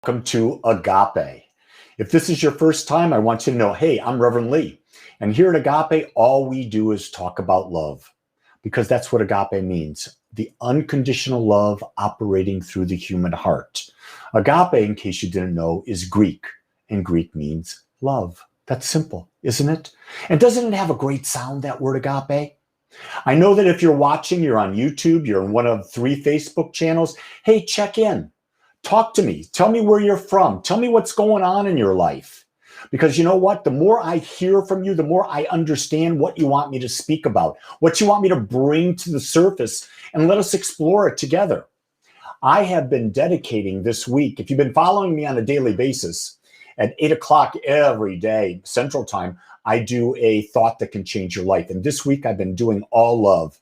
welcome to Agape. If this is your first time, I want you to know, hey, I'm Reverend Lee. And here at Agape, all we do is talk about love, because that's what Agape means, the unconditional love operating through the human heart. Agape, in case you didn't know, is Greek, and Greek means love. That's simple, isn't it? And doesn't it have a great sound, that word agape? I know that if you're watching, you're on YouTube, you're in one of 3 Facebook channels, hey, check in. Talk to me. Tell me where you're from. Tell me what's going on in your life. Because you know what? The more I hear from you, the more I understand what you want me to speak about, what you want me to bring to the surface, and let us explore it together. I have been dedicating this week, if you've been following me on a daily basis, at 8 o'clock every day, Central Time, I do a thought that can change your life. And this week I've been doing all love.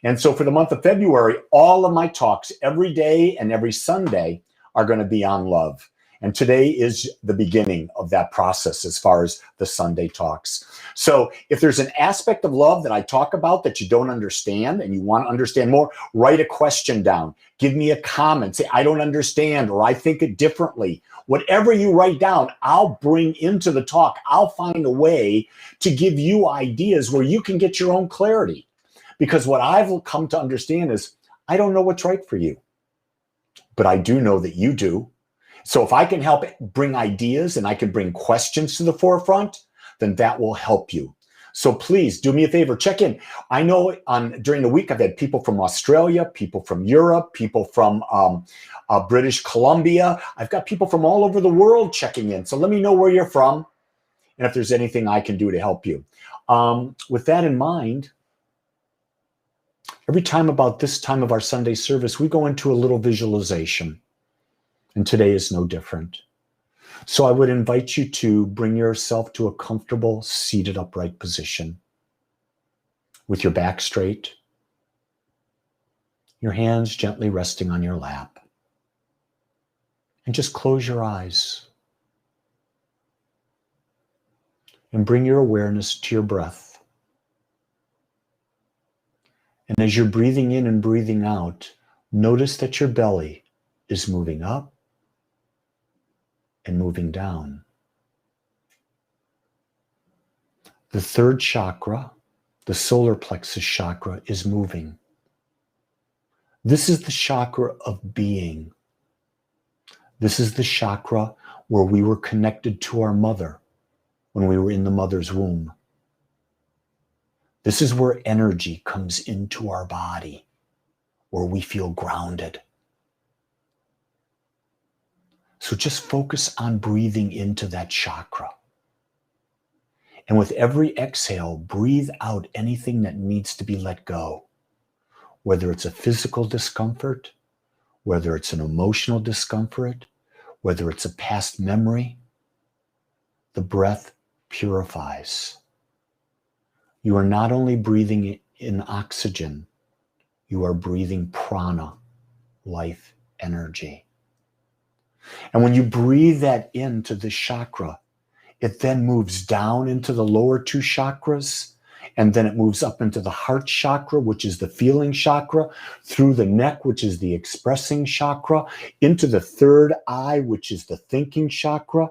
And so for the month of February, all of my talks every day and every Sunday are going to be on love. And today is the beginning of that process as far as the Sunday talks. So if there's an aspect of love that I talk about that you don't understand and you want to understand more, write a question down. Give me a comment. Say, I don't understand, or I think it differently. Whatever you write down, I'll bring into the talk. I'll find a way to give you ideas where you can get your own clarity. Because what I've come to understand is I don't know what's right for you, but I do know that you do. So if I can help bring ideas and I can bring questions to the forefront, then that will help you. So please do me a favor, check in. I know during the week I've had people from Australia, people from Europe, people from British Columbia. I've got people from all over the world checking in. So let me know where you're from and if there's anything I can do to help you. With that in mind, every time about this time of our Sunday service, we go into a little visualization. And today is no different. So I would invite you to bring yourself to a comfortable, seated upright position with your back straight, your hands gently resting on your lap. And just close your eyes. And bring your awareness to your breath. And as you're breathing in and breathing out, notice that your belly is moving up and moving down. The third chakra, the solar plexus chakra, is moving. This is the chakra of being. This is the chakra where we were connected to our mother when we were in the mother's womb. This is where energy comes into our body, where we feel grounded. So just focus on breathing into that chakra. And with every exhale, breathe out anything that needs to be let go. Whether it's a physical discomfort, whether it's an emotional discomfort, whether it's a past memory, the breath purifies. You are not only breathing in oxygen, you are breathing prana, life energy. And when you breathe that into the chakra, it then moves down into the lower 2 chakras, and then it moves up into the heart chakra, which is the feeling chakra, through the neck, which is the expressing chakra, into the third eye, which is the thinking chakra,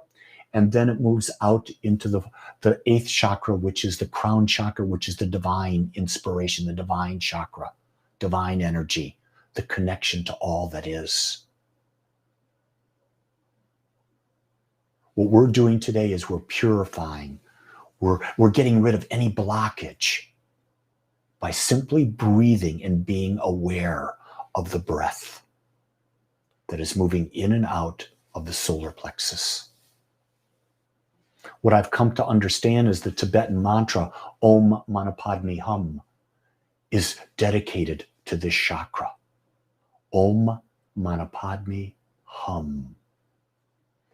and then it moves out into the 8th chakra, which is the crown chakra, which is the divine inspiration, the divine chakra, divine energy, the connection to all that is. What we're doing today is we're purifying. We're getting rid of any blockage by simply breathing and being aware of the breath that is moving in and out of the solar plexus. What I've come to understand is the Tibetan mantra, Om Mani Padme Hum, is dedicated to this chakra. Om Mani Padme Hum.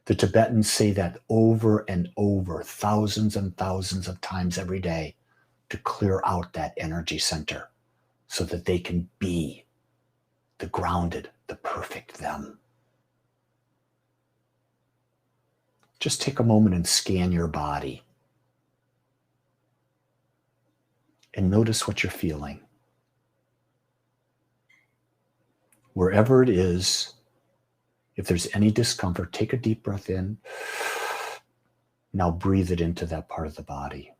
The Tibetans say that over and over, thousands and thousands of times every day, to clear out that energy center so that they can be the grounded, the perfect them. Just take a moment and scan your body and notice what you're feeling. Wherever it is, If there's any discomfort, take a deep breath in. Now breathe it into that part of the body.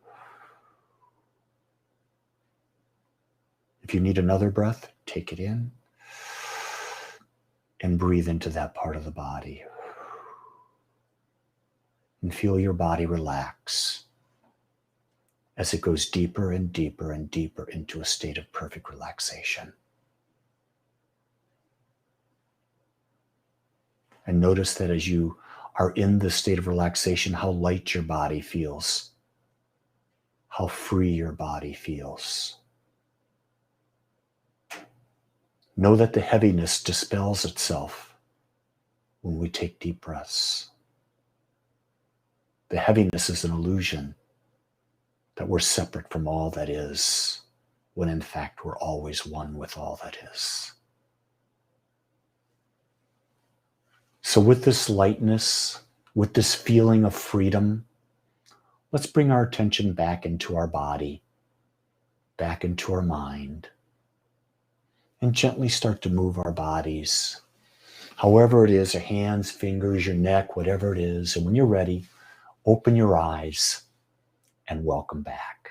If you need another breath, take it in and breathe into that part of the body. And feel your body relax as it goes deeper and deeper and deeper into a state of perfect relaxation. And notice that as you are in this state of relaxation, how light your body feels, how free your body feels. Know that the heaviness dispels itself when we take deep breaths. The heaviness is an illusion that we're separate from all that is, when in fact we're always one with all that is. So with this lightness, with this feeling of freedom, let's bring our attention back into our body, back into our mind, and gently start to move our bodies. However it is, your hands, fingers, your neck, whatever it is. And when you're ready, open your eyes and welcome back.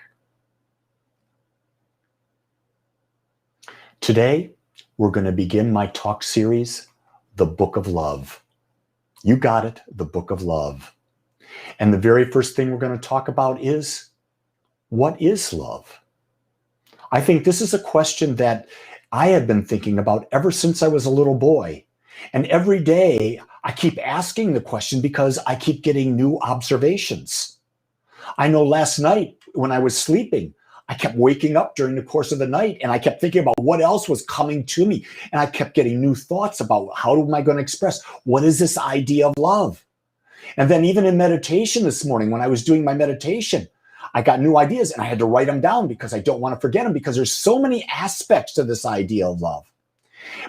Today, we're going to begin my talk series, The Book of Love. You got it, the Book of Love. And the very first thing we're going to talk about is, what is love? I think this is a question that I have been thinking about ever since I was a little boy. And every day I keep asking the question because I keep getting new observations. I know last night when I was sleeping, I kept waking up during the course of the night and I kept thinking about what else was coming to me. And I kept getting new thoughts about how am I going to express, what is this idea of love? And then even in meditation this morning, when I was doing my meditation, I got new ideas and I had to write them down because I don't want to forget them, because there's so many aspects to this idea of love.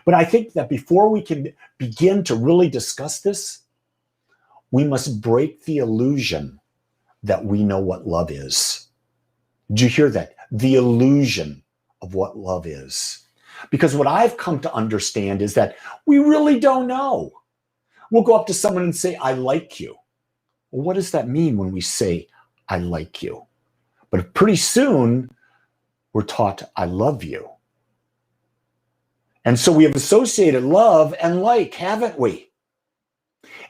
But I think that before we can begin to really discuss this, we must break the illusion that we know what love is. Did you hear that? The illusion of what love is. Because what I've come to understand is that we really don't know. We'll go up to someone and say, I like you. Well, what does that mean when we say, I like you? But pretty soon, we're taught, I love you. And so we have associated love and like, haven't we?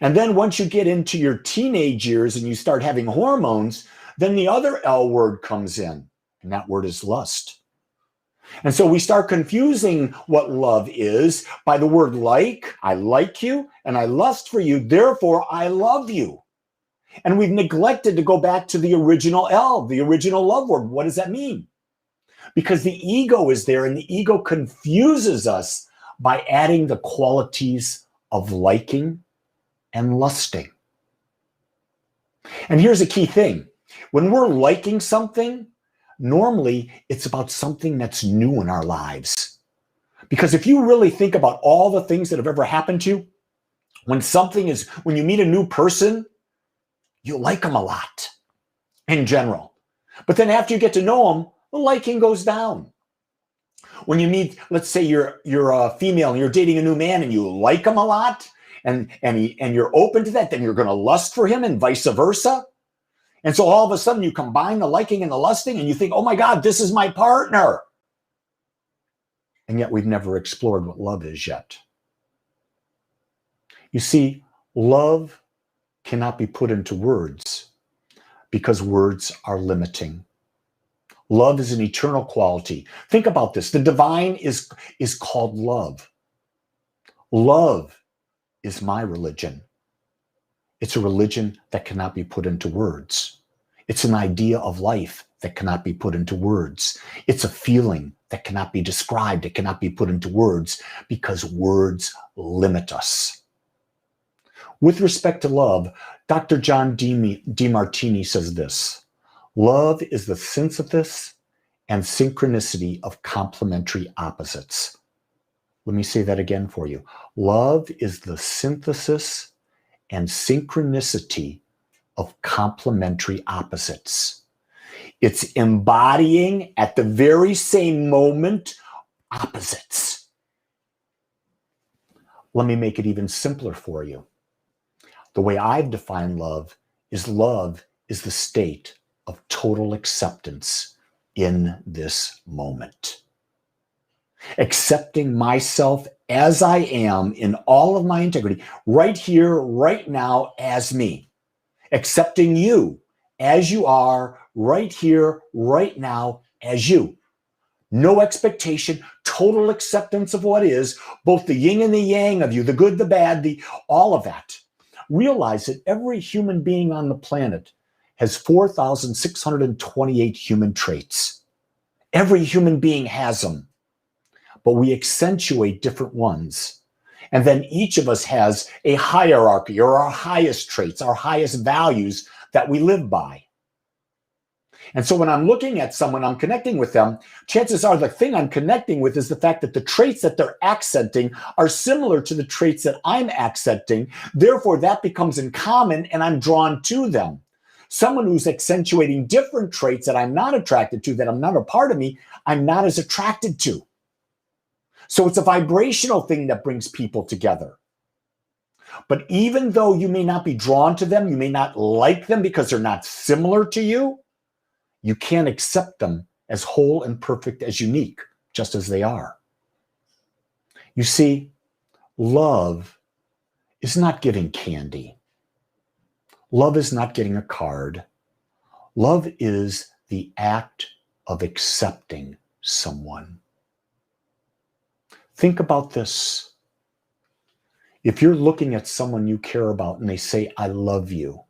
And then once you get into your teenage years and you start having hormones, then the other L word comes in, and that word is lust. And so we start confusing what love is by the word like. I like you and I lust for you, therefore I love you. And we've neglected to go back to the original L, the original love word. What does that mean? Because the ego is there, and the ego confuses us by adding the qualities of liking and lusting. And here's a key thing. When we're liking something, normally it's about something that's new in our lives. Because if you really think about all the things that have ever happened to you, when you meet a new person, you like them a lot in general. But then after you get to know them, the liking goes down. When you meet, let's say you're a female and you're dating a new man and you like him a lot and you're open to that, then you're going to lust for him and vice versa. And so all of a sudden you combine the liking and the lusting and you think, oh my God, this is my partner. And yet we've never explored what love is yet. You see, love cannot be put into words because words are limiting. Love is an eternal quality. Think about this. The divine is called love. Love is my religion. It's a religion that cannot be put into words. It's an idea of life that cannot be put into words. It's a feeling that cannot be described. It cannot be put into words because words limit us. With respect to love, Dr. John DeMartini says this: love is the synthesis and synchronicity of complementary opposites. Let me say that again for you. Love is the synthesis and synchronicity of complementary opposites. It's embodying at the very same moment opposites. Let me make it even simpler for you. The way I've defined love is the state of total acceptance in this moment. Accepting myself as I am in all of my integrity, right here, right now, as me. Accepting you as you are, right here, right now, as you. No expectation, total acceptance of what is, both the yin and the yang of you, the good, the bad, all of that. Realize that every human being on the planet has 4,628 human traits. Every human being has them, but we accentuate different ones. And then each of us has a hierarchy or our highest traits, our highest values that we live by. And so when I'm looking at someone, I'm connecting with them, chances are the thing I'm connecting with is the fact that the traits that they're accenting are similar to the traits that I'm accenting. Therefore, that becomes in common and I'm drawn to them. Someone who's accentuating different traits that I'm not attracted to, that are not a part of me, I'm not as attracted to. So it's a vibrational thing that brings people together. But even though you may not be drawn to them, you may not like them because they're not similar to you, you can't accept them as whole and perfect, as unique, just as they are. You see, love is not giving candy. Love is not getting a card. Love is the act of accepting someone. Think about this. If you're looking at someone you care about and they say, I love you,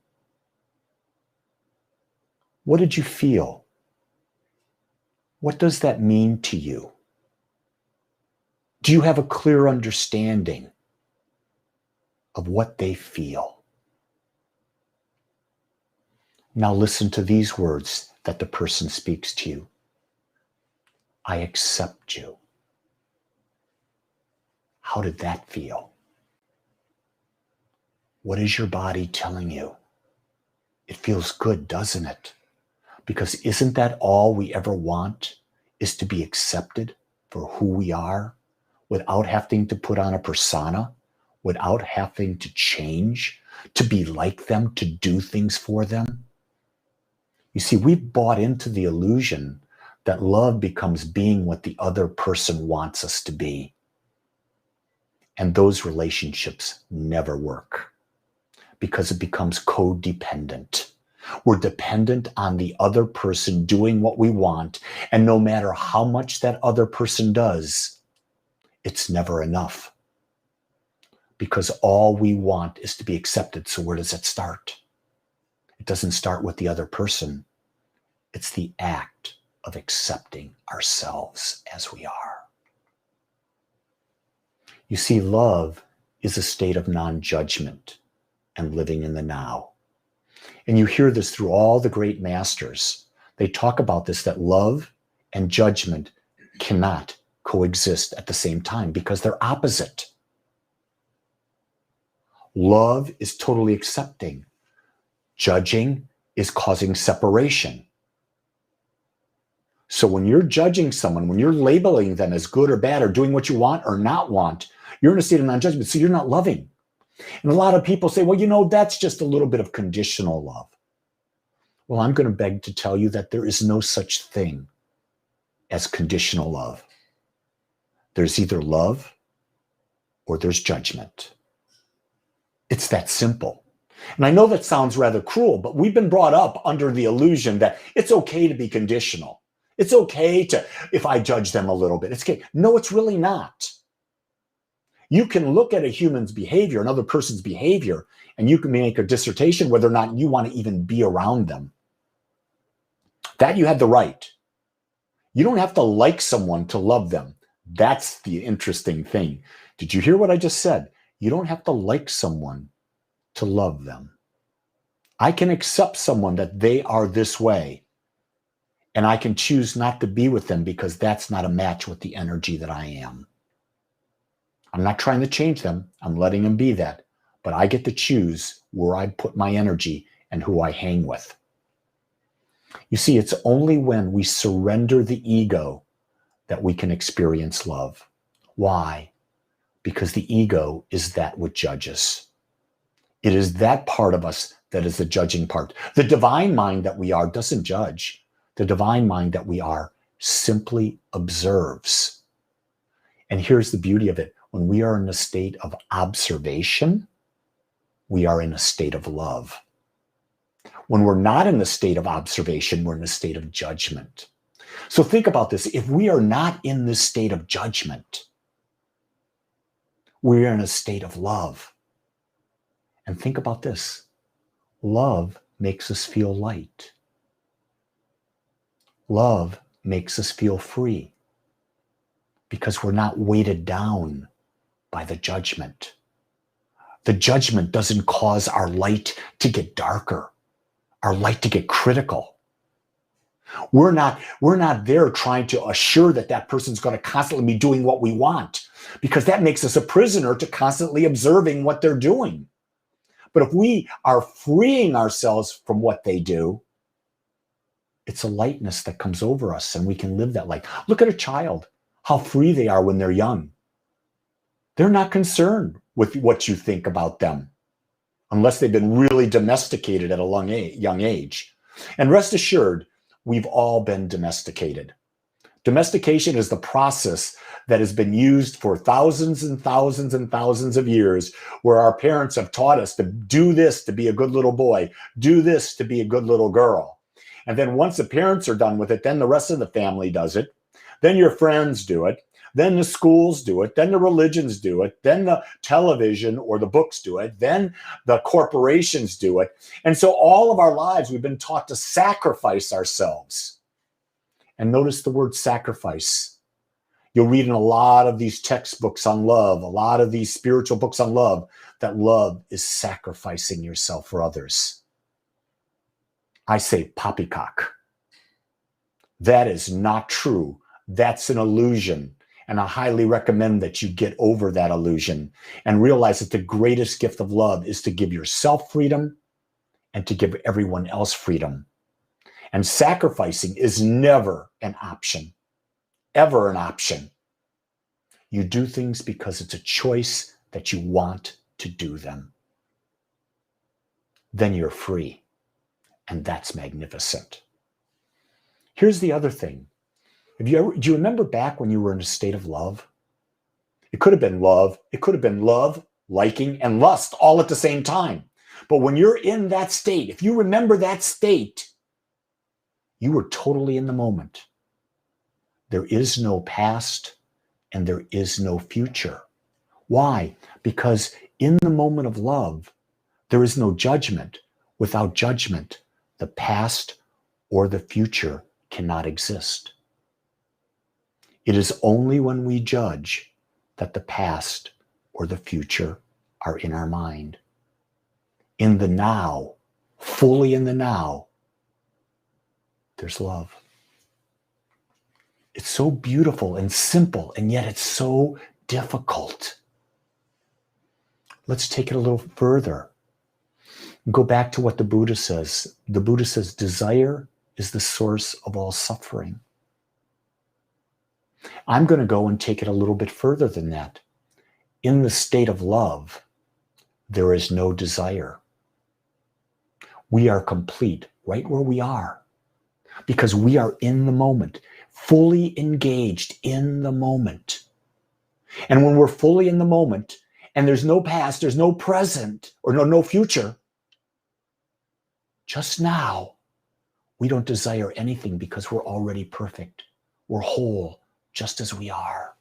what did you feel? What does that mean to you? Do you have a clear understanding of what they feel? Now listen to these words that the person speaks to you. I accept you. How did that feel? What is your body telling you? It feels good, doesn't it? Because isn't that all we ever want, is to be accepted for who we are without having to put on a persona, without having to change, to be like them, to do things for them? You see, we've bought into the illusion that love becomes being what the other person wants us to be. And those relationships never work because it becomes codependent. We're dependent on the other person doing what we want, and no matter how much that other person does, it's never enough. Because all we want is to be accepted. So where does it start? It doesn't start with the other person. It's the act of accepting ourselves as we are. You see, love is a state of non-judgment and living in the now. And you hear this through all the great masters. They talk about this, that love and judgment cannot coexist at the same time because they're opposite. Love is totally accepting. Judging is causing separation. So when you're judging someone, when you're labeling them as good or bad or doing what you want or not want, you're in a state of non-judgment. So you're not loving. And a lot of people say, well, that's just a little bit of conditional love. Well, I'm going to beg to tell you that there is no such thing as conditional love. There's either love or there's judgment. It's that simple. And I know that sounds rather cruel, but we've been brought up under the illusion that it's okay to be conditional. It's okay if I judge them a little bit. It's okay. No, it's really not. You can look at a human's behavior, another person's behavior, and you can make a dissertation whether or not you want to even be around them. That you have the right. You don't have to like someone to love them. That's the interesting thing. Did you hear what I just said? You don't have to like someone to love them. I can accept someone that they are this way, and I can choose not to be with them because that's not a match with the energy that I am. I'm not trying to change them. I'm letting them be that. But I get to choose where I put my energy and who I hang with. You see, it's only when we surrender the ego that we can experience love. Why? because the ego is that which judges. It is that part of us that is the judging part. The divine mind that we are doesn't judge. The divine mind that we are simply observes. And here's the beauty of it. When we are in a state of observation, we are in a state of love. When we're not in a state of observation, we're in a state of judgment. So think about this. If we are not in this state of judgment, we're in a state of love. And think about this. Love makes us feel light. Love makes us feel free because we're not weighted down by the judgment. The judgment doesn't cause our light to get darker, our light to get critical. We're not there trying to assure that that person's going to constantly be doing what we want, because that makes us a prisoner to constantly observing what they're doing. But if we are freeing ourselves from what they do, it's a lightness that comes over us and we can live that light. Look at a child, how free they are when they're young. They're not concerned with what you think about them unless they've been really domesticated at a young age. And rest assured, we've all been domesticated. Domestication is the process that has been used for thousands and thousands and thousands of years, where our parents have taught us to do this to be a good little boy, do this to be a good little girl. And then once the parents are done with it, then the rest of the family does it. Then your friends do it. Then the schools do it. Then the religions do it. Then the television or the books do it. Then the corporations do it. And so all of our lives, we've been taught to sacrifice ourselves. And notice the word sacrifice. You'll read in a lot of these textbooks on love, a lot of these spiritual books on love, that love is sacrificing yourself for others. I say poppycock. That is not true. That's an illusion. And I highly recommend that you get over that illusion and realize that the greatest gift of love is to give yourself freedom and to give everyone else freedom. And sacrificing is never an option, ever an option. You do things because it's a choice that you want to do them. Then you're free. And that's magnificent. Here's the other thing. Do you remember back when you were in a state of love? It could have been love. It could have been love, liking, and lust all at the same time. But when you're in that state, if you remember that state, you were totally in the moment. There is no past and there is no future. Why? Because in the moment of love, there is no judgment. Without judgment, the past or the future cannot exist. It is only when we judge that the past or the future are in our mind. In the now, fully in the now, there's love. It's so beautiful and simple, and yet it's so difficult. Let's take it a little further. Go back to what the Buddha says. The Buddha says, desire is the source of all suffering. I'm going to go and take it a little bit further than that. In the state of love, there is no desire. We are complete right where we are because we are in the moment, fully engaged in the moment. And when we're fully in the moment and there's no past, there's no present or no future, just now, we don't desire anything because we're already perfect. We're whole, just as we are.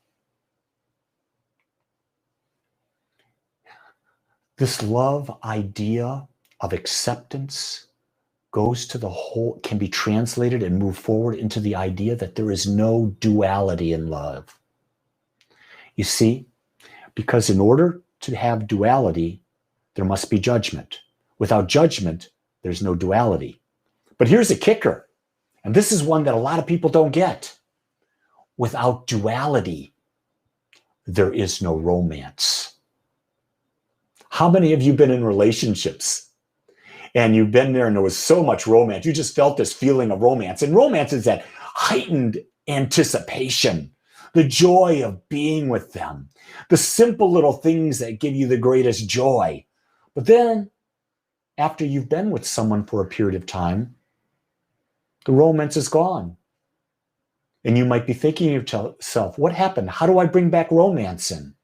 This love idea of acceptance goes to the whole, can be translated and move forward into the idea that there is no duality in love. You see, because in order to have duality, there must be judgment. Without judgment, there's no duality. But here's a kicker, and this is one that a lot of people don't get. Without duality, there is no romance. How many of you been in relationships and you've been there and there was so much romance? You just felt this feeling of romance. And romance is that heightened anticipation, the joy of being with them, the simple little things that give you the greatest joy. But then, after you've been with someone for a period of time, the romance is gone. And you might be thinking to yourself, what happened? How do I bring back romance in?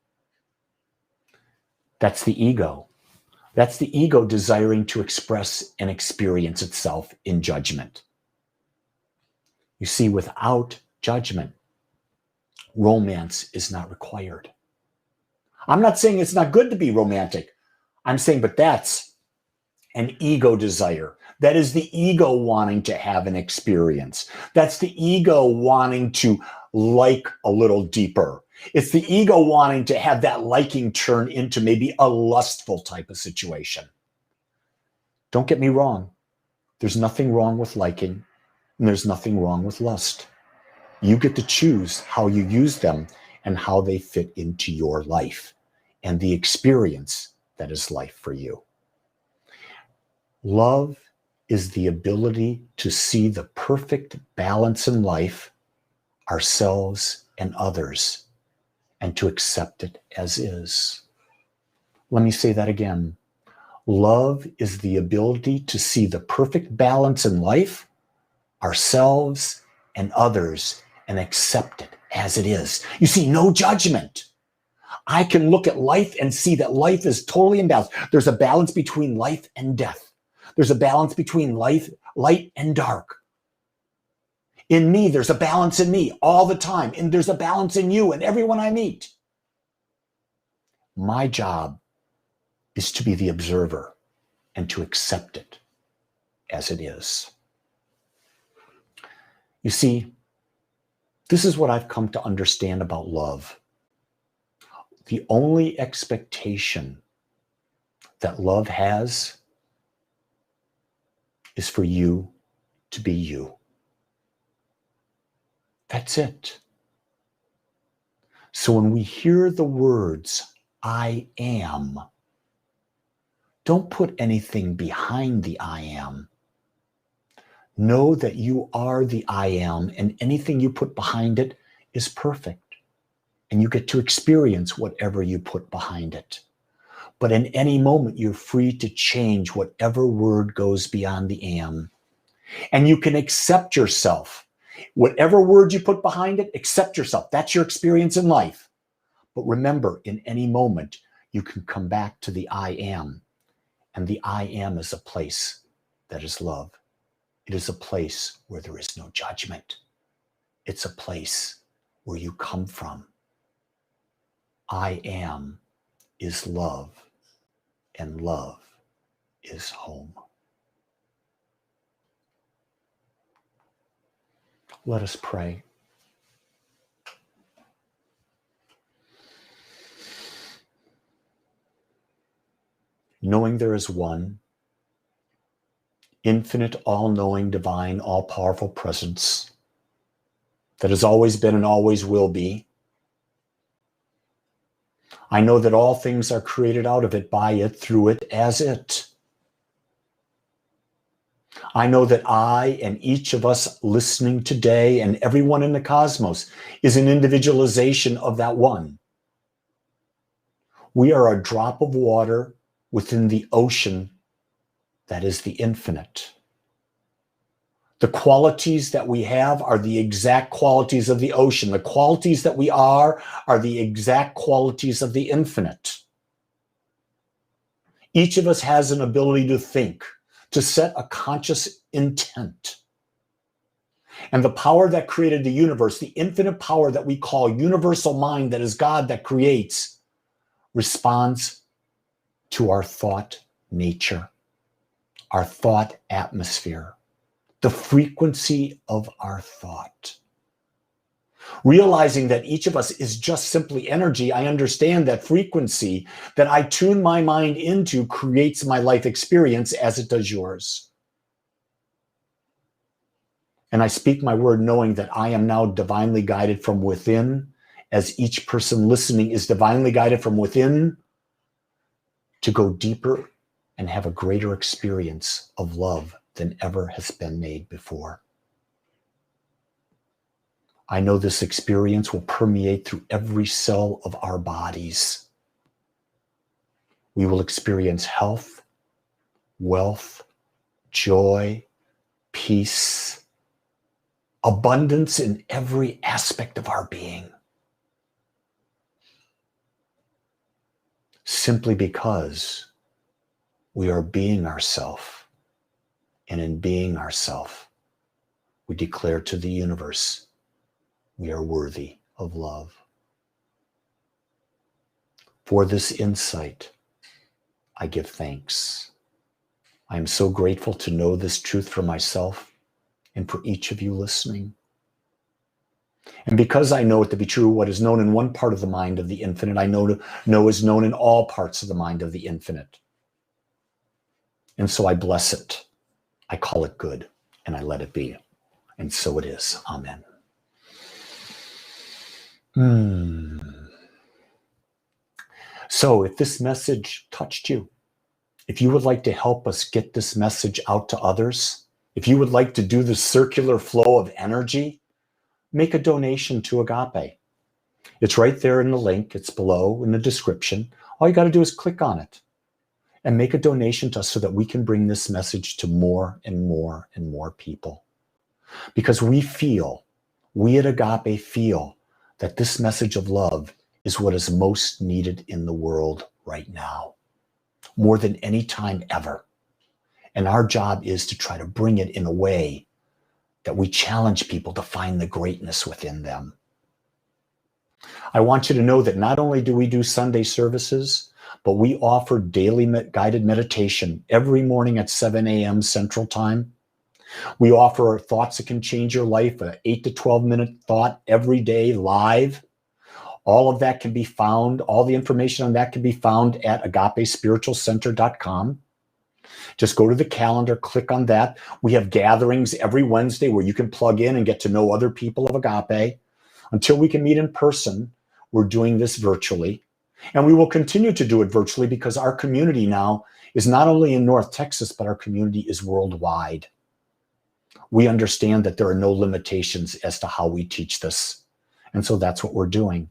That's the ego. That's the ego desiring to express and experience itself in judgment. You see, without judgment, romance is not required. I'm not saying it's not good to be romantic. I'm saying, but that's an ego desire. That is the ego wanting to have an experience. That's the ego wanting to like a little deeper. It's the ego wanting to have that liking turn into maybe a lustful type of situation. Don't get me wrong. There's nothing wrong with liking, and there's nothing wrong with lust. You get to choose how you use them and how they fit into your life and the experience that is life for you. Love is the ability to see the perfect balance in life, ourselves and others, and to accept it as is. Let me say that again. Love is the ability to see the perfect balance in life, ourselves and others, and accept it as it is. You see, no judgment. I can look at life and see that life is totally imbalanced. There's a balance between life and death. There's a balance between life, light and dark. In me, there's a balance in me all the time. And there's a balance in you and everyone I meet. My job is to be the observer and to accept it as it is. You see, this is what I've come to understand about love. The only expectation that love has is for you to be you. That's it. So when we hear the words, I am, don't put anything behind the I am. Know that you are the I am, and anything you put behind it is perfect. And you get to experience whatever you put behind it. But in any moment, you're free to change whatever word goes beyond the am. And you can accept yourself. Whatever word you put behind it, accept yourself. That's your experience in life. But remember, in any moment, you can come back to the I am. And the I am is a place that is love. It is a place where there is no judgment. It's a place where you come from. I am is love, and love is home. Let us pray. Knowing there is one, infinite, all-knowing, divine, all-powerful presence that has always been and always will be. I know that all things are created out of it, by it, through it, as it. I know that I and each of us listening today and everyone in the cosmos is an individualization of that one. We are a drop of water within the ocean that is the infinite. The qualities that we have are the exact qualities of the ocean. The qualities that we are the exact qualities of the infinite. Each of us has an ability to think, to set a conscious intent. And the power that created the universe, the infinite power that we call universal mind, that is God that creates, responds to our thought nature, our thought atmosphere, the frequency of our thought. Realizing that each of us is just simply energy, I understand that frequency that I tune my mind into creates my life experience as it does yours. And I speak my word knowing that I am now divinely guided from within, as each person listening is divinely guided from within to go deeper and have a greater experience of love than ever has been made before. I know this experience will permeate through every cell of our bodies. We will experience health, wealth, joy, peace, abundance in every aspect of our being. Simply because we are being ourself, and in being ourself, we declare to the universe, we are worthy of love. For this insight, I give thanks. I am so grateful to know this truth for myself and for each of you listening. And because I know it to be true, what is known in one part of the mind of the infinite, I know is known in all parts of the mind of the infinite. And so I bless it. I call it good, and I let it be. And so it is. Amen. So if this message touched you, if you would like to help us get this message out to others, if you would like to do the circular flow of energy, make a donation to Agape. It's right there in the link. It's below in the description. All you got to do is click on it and make a donation to us so that we can bring this message to more and more and more people. Because we at Agape feel that this message of love is what is most needed in the world right now, more than any time ever. And our job is to try to bring it in a way that we challenge people to find the greatness within them. I want you to know that not only do we do Sunday services, but we offer daily guided meditation every morning at 7 a.m. Central Time. We offer thoughts that can change your life, an 8 to 12 minute thought every day live. All of that can be found, all the information on that can be found at agapespiritualcenter.com. Just go to the calendar, click on that. We have gatherings every Wednesday where you can plug in and get to know other people of Agape. Until we can meet in person, we're doing this virtually. And we will continue to do it virtually because our community now is not only in North Texas, but our community is worldwide. We understand that there are no limitations as to how we teach this. And so that's what we're doing.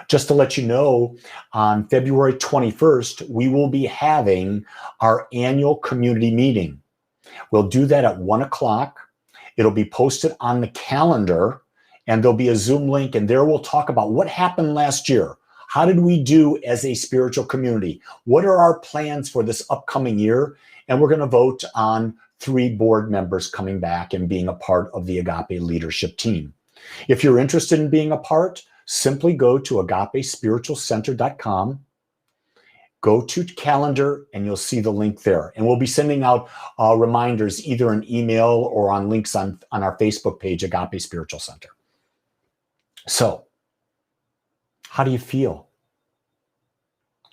Just to let you know, on February 21st, we will be having our annual community meeting. We'll do that at 1 o'clock. It'll be posted on the calendar, and there'll be a Zoom link, and there we'll talk about what happened last year. How did we do as a spiritual community? What are our plans for this upcoming year? And we're going to vote on 3 board members coming back and being a part of the Agape leadership team. If you're interested in being a part, simply go to agapespiritualcenter.com, go to calendar, and you'll see the link there. And we'll be sending out reminders either in email or on links on our Facebook page, Agape Spiritual Center. So, how do you feel?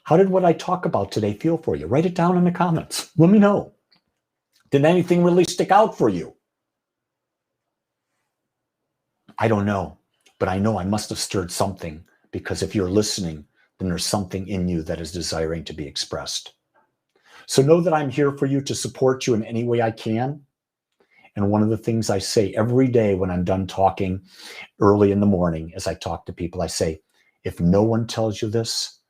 How did what I talk about today feel for you? Write it down in the comments. Let me know. Did anything really stick out for you? I don't know, but I know I must have stirred something, because if you're listening, then there's something in you that is desiring to be expressed. So know that I'm here for you to support you in any way I can. And one of the things I say every day when I'm done talking early in the morning, as I talk to people, I say, if no one tells you this,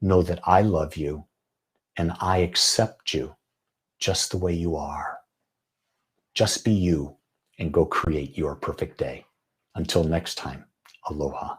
know that I love you and I accept you just the way you are. Just be you and go create your perfect day. Until next time, aloha.